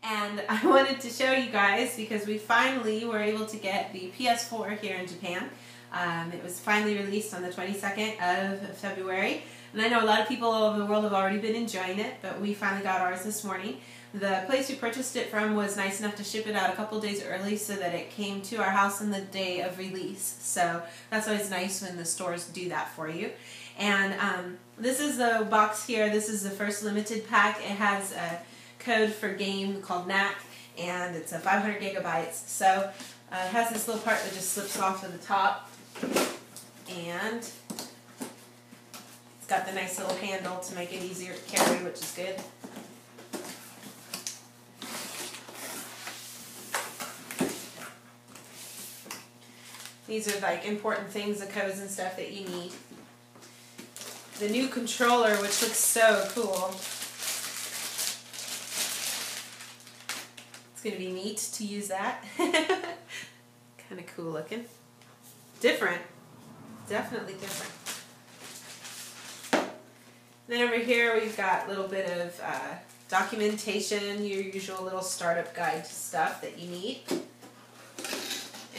and I wanted to show you guys because we finally were able to get the PS4 here in Japan. It was finally released on the 22nd of February, and I know a lot of people all over the world have already been enjoying it, but we finally got ours this morning. The place we purchased it from was nice enough to ship it out a couple days early so that it came to our house on the day of release. So that's always nice when the stores do that for you. And this is the box here. This is the first limited pack. It has a code for game called NAC, and it's a 500 gigabytes. So it has this little part that just slips off of the top, and it's got the nice little handle to make it easier to carry, which is good. These are like important things, the codes and stuff that you need. The new controller, which looks so cool. It's going to be neat to use that. Kind of cool looking. Different. Definitely different. Then over here we've got a little bit of documentation, your usual little startup guide stuff that you need.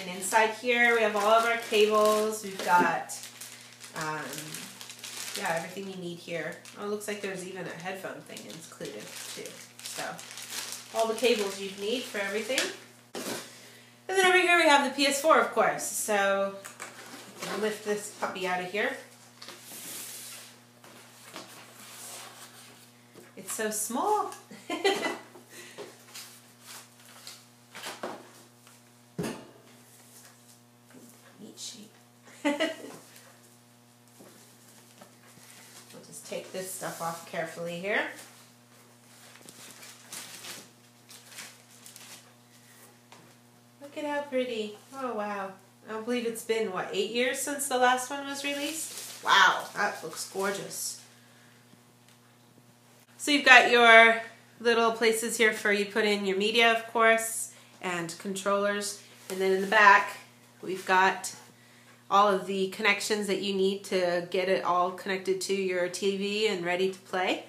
And inside here we have all of our cables. We've got yeah, everything you need here. Oh, it looks like there's even a headphone thing included too. So all the cables you need for everything. And then over here we have the PS4, of course. So I'll lift this puppy out of here. It's so small. Neat shape. We'll just take this stuff off carefully here. Look at how pretty. Oh wow. I don't believe it's been, what, 8 years since the last one was released? Wow, that looks gorgeous. So you've got your little places here for you put in your media, of course, and controllers. And then in the back, we've got all of the connections that you need to get it all connected to your TV and ready to play.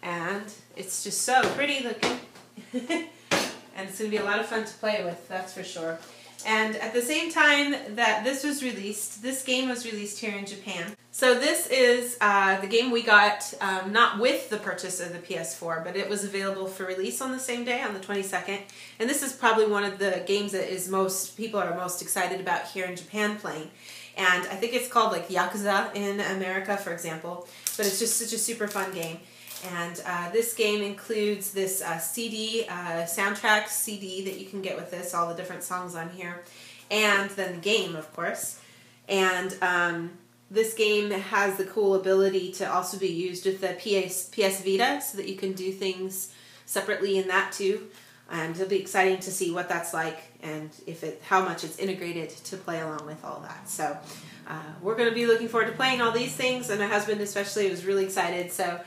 And it's just so pretty looking. And it's going to be a lot of fun to play with, that's for sure. And at the same time that this was released, this game was released here in Japan. So this is the game we got not with the purchase of the PS4, but it was available for release on the same day, on the 22nd. And this is probably one of the games that is most people are most excited about here in Japan playing. And I think it's called like Yakuza in America, for example. But it's just such a super fun game. And this game includes this CD, soundtrack CD that you can get with this, all the different songs on here, and then the game, of course. And this game has the cool ability to also be used with the PS Vita, so that you can do things separately in that too. And it'll be exciting to see what that's like and how much it's integrated to play along with all that. So we're going to be looking forward to playing all these things, and my husband especially was really excited. So